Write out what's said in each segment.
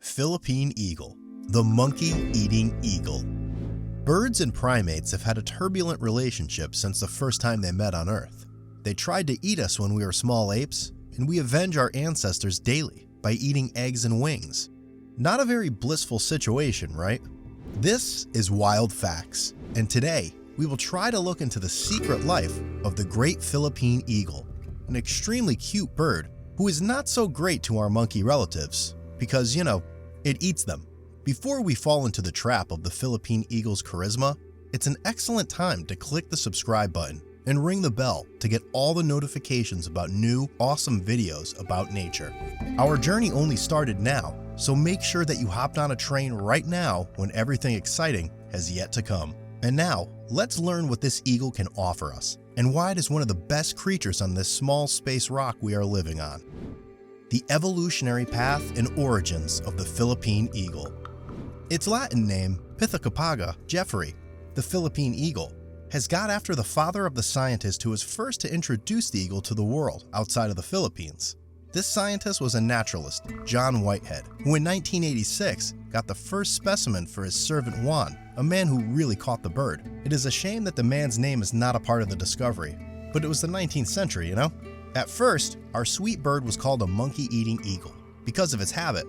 Philippine Eagle, the monkey-eating eagle. Birds and primates have had a turbulent relationship since the first time they met on Earth. They tried to eat us when we were small apes, and we avenge our ancestors daily by eating eggs and wings. Not a very blissful situation, right? This is WildFacts, and today we will try to look into the secret life of the great Philippine eagle, an extremely cute bird who is not so great to our monkey relatives because, it eats them. Before we fall into the trap of the Philippine eagle's charisma, it's an excellent time to click the subscribe button and ring the bell to get all the notifications about new, awesome videos about nature. Our journey only started now, so make sure that you hopped on a train right now when everything exciting has yet to come. And now, let's learn what this eagle can offer us and why it is one of the best creatures on this small space rock we are living on. The evolutionary path and origins of the Philippine eagle. Its Latin name, Pithecopaga jeffrey, the Philippine eagle, has got after the father of the scientist who was first to introduce the eagle to the world outside of the Philippines. This scientist was a naturalist, John Whitehead, who in 1986 got the first specimen for his servant Juan, a man who really caught the bird. It is a shame that the man's name is not a part of the discovery, but it was the 19th century, At first, our sweet bird was called a monkey-eating eagle because of its habit,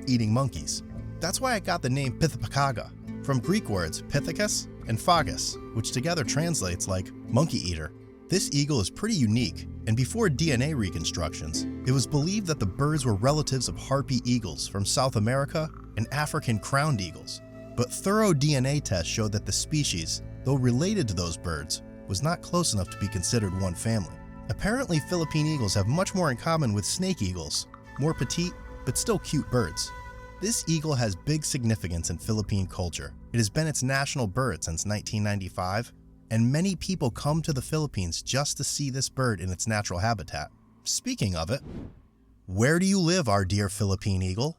eating monkeys. That's why it got the name Pithecopaga, from Greek words pithecus and phagos, which together translates like monkey eater. This eagle is pretty unique, and before DNA reconstructions, it was believed that the birds were relatives of harpy eagles from South America and African crowned eagles. But thorough DNA tests showed that the species, though related to those birds, was not close enough to be considered one family. Apparently, Philippine eagles have much more in common with snake eagles, more petite, but still cute birds. This eagle has big significance in Philippine culture. It has been its national bird since 1995, and many people come to the Philippines just to see this bird in its natural habitat. Speaking of it, where do you live, our dear Philippine eagle?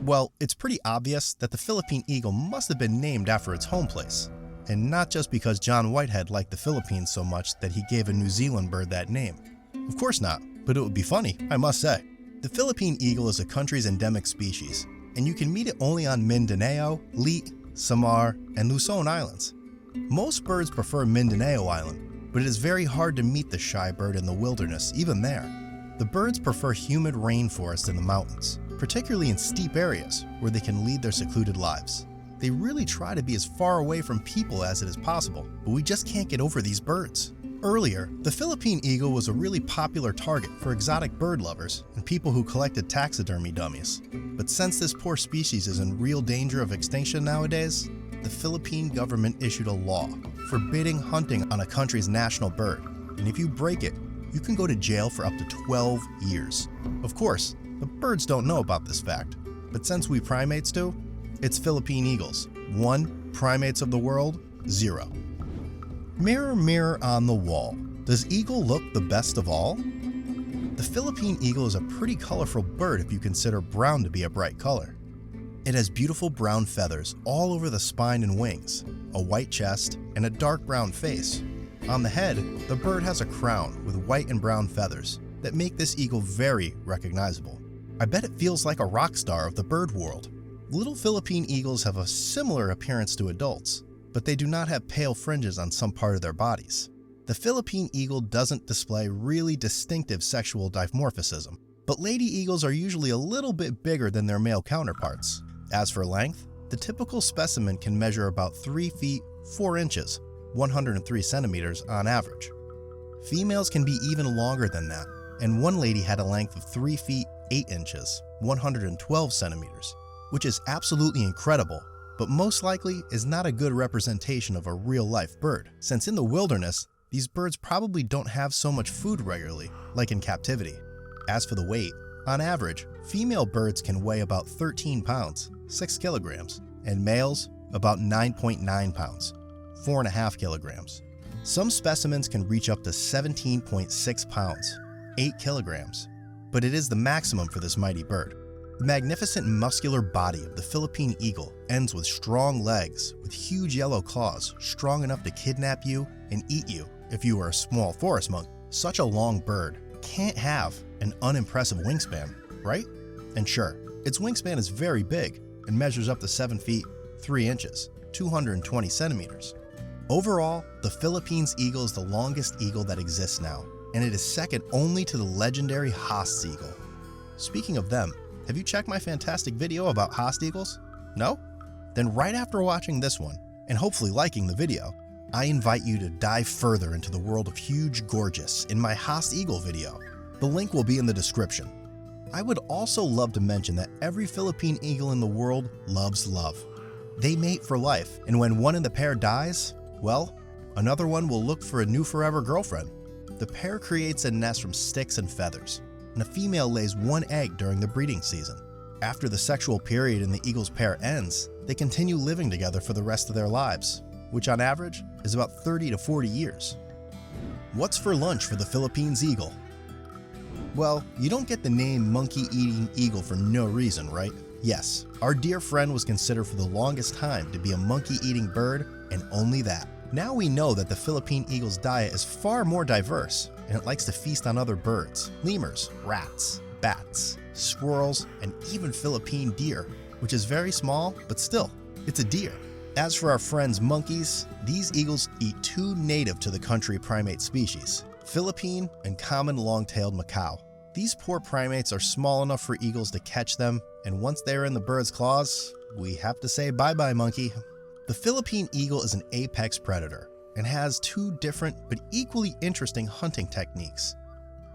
Well, it's pretty obvious that the Philippine eagle must have been named after its home place. And not just because John Whitehead liked the Philippines so much that he gave a New Zealand bird that name. Of course not, but it would be funny, I must say. The Philippine eagle is a country's endemic species, and you can meet it only on Mindanao, Leyte, Samar, and Luzon Islands. Most birds prefer Mindanao Island, but it is very hard to meet the shy bird in the wilderness, even there. The birds prefer humid rainforests in the mountains, particularly in steep areas where they can lead their secluded lives. They really try to be as far away from people as it is possible, but we just can't get over these birds. Earlier, the Philippine eagle was a really popular target for exotic bird lovers and people who collected taxidermy dummies. But since this poor species is in real danger of extinction nowadays, the Philippine government issued a law forbidding hunting on a country's national bird. And if you break it, you can go to jail for up to 12 years. Of course, the birds don't know about this fact, but since we primates do, it's Philippine eagles. 1, primates of the world, 0. Mirror, mirror on the wall, does eagle look the best of all? The Philippine eagle is a pretty colorful bird if you consider brown to be a bright color. It has beautiful brown feathers all over the spine and wings, a white chest, and a dark brown face. On the head, the bird has a crown with white and brown feathers that make this eagle very recognizable. I bet it feels like a rock star of the bird world. Little Philippine eagles have a similar appearance to adults, but they do not have pale fringes on some part of their bodies. The Philippine eagle doesn't display really distinctive sexual dimorphism, but lady eagles are usually a little bit bigger than their male counterparts. As for length, the typical specimen can measure about 3 feet 4 inches, 103 centimeters on average. Females can be even longer than that, and one lady had a length of 3 feet 8 inches, 112 centimeters. Which is absolutely incredible, but most likely is not a good representation of a real-life bird, since in the wilderness, these birds probably don't have so much food regularly, like in captivity. As for the weight, on average, female birds can weigh about 13 pounds, 6 kilograms, and males about 9.9 pounds, 4.5 kilograms. Some specimens can reach up to 17.6 pounds, 8 kilograms, but it is the maximum for this mighty bird. The magnificent muscular body of the Philippine eagle ends with strong legs with huge yellow claws strong enough to kidnap you and eat you if you were a small forest monk. Such a long bird can't have an unimpressive wingspan, right? And sure, Its wingspan is very big and measures up to 7 feet, 3 inches, 220 centimeters. Overall, the Philippine eagle is the longest eagle that exists now, and it is second only to the legendary Haast eagle. Speaking of them, have you checked my fantastic video about Haast eagles? No? Then right after watching this one, and hopefully liking the video, I invite you to dive further into the world of Huge Gorgeous in my Haast eagle video. The link will be in the description. I would also love to mention that every Philippine eagle in the world loves love. They mate for life, and when one in the pair dies, well, another one will look for a new forever girlfriend. The pair creates a nest from sticks and feathers, and a female lays one egg during the breeding season. After the sexual period in the eagle's pair ends, they continue living together for the rest of their lives, which on average is about 30 to 40 years. What's for lunch for the Philippine eagle? Well, you don't get the name monkey-eating eagle for no reason, right? Yes, our dear friend was considered for the longest time to be a monkey-eating bird, and only that. Now we know that the Philippine eagle's diet is far more diverse, and it likes to feast on other birds, lemurs, rats, bats, squirrels, and even Philippine deer, which is very small, but still, it's a deer. As for our friends monkeys, these eagles eat two native to the country primate species, Philippine and common long-tailed macaw. These poor primates are small enough for eagles to catch them, and once they're in the bird's claws, we have to say bye-bye, monkey. The Philippine eagle is an apex predator and has two different but equally interesting hunting techniques.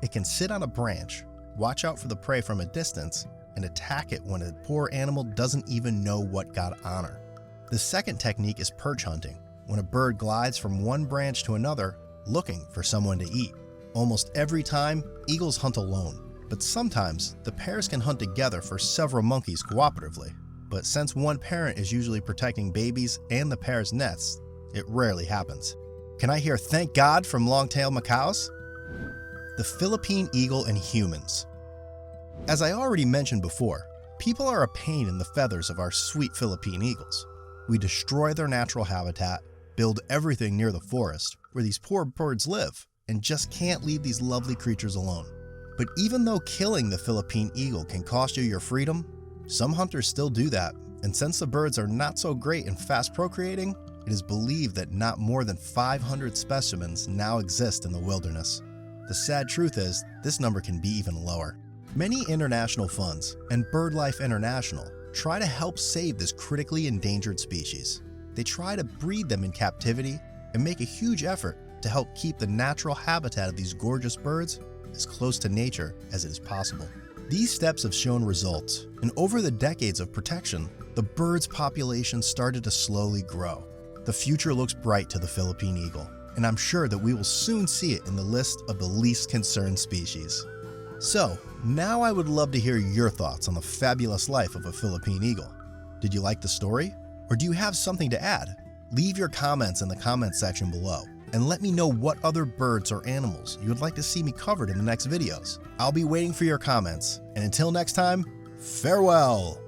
It can sit on a branch, watch out for the prey from a distance, and attack it when a poor animal doesn't even know what got on her. The second technique is perch hunting, when a bird glides from one branch to another looking for someone to eat. Almost every time, eagles hunt alone, but sometimes the pairs can hunt together for several monkeys cooperatively. But since one parent is usually protecting babies and the pair's nests, it rarely happens. Can I hear thank God from long-tailed macaws? The Philippine eagle and humans. As I already mentioned before, people are a pain in the feathers of our sweet Philippine eagles. We destroy their natural habitat, build everything near the forest where these poor birds live, and just can't leave these lovely creatures alone. But even though killing the Philippine eagle can cost you your freedom, some hunters still do that, and since the birds are not so great and fast procreating, it is believed that not more than 500 specimens now exist in the wilderness. The sad truth is, this number can be even lower. Many international funds and BirdLife International try to help save this critically endangered species. They try to breed them in captivity and make a huge effort to help keep the natural habitat of these gorgeous birds as close to nature as it is possible. These steps have shown results, and over the decades of protection, the bird's population started to slowly grow. The future looks bright to the Philippine eagle, and I'm sure that we will soon see it in the list of the least concerned species. So, now I would love to hear your thoughts on the fabulous life of a Philippine eagle. Did you like the story? Or do you have something to add? Leave your comments in the comment section below, and let me know what other birds or animals you would like to see me covered in the next videos. I'll be waiting for your comments, and until next time, farewell!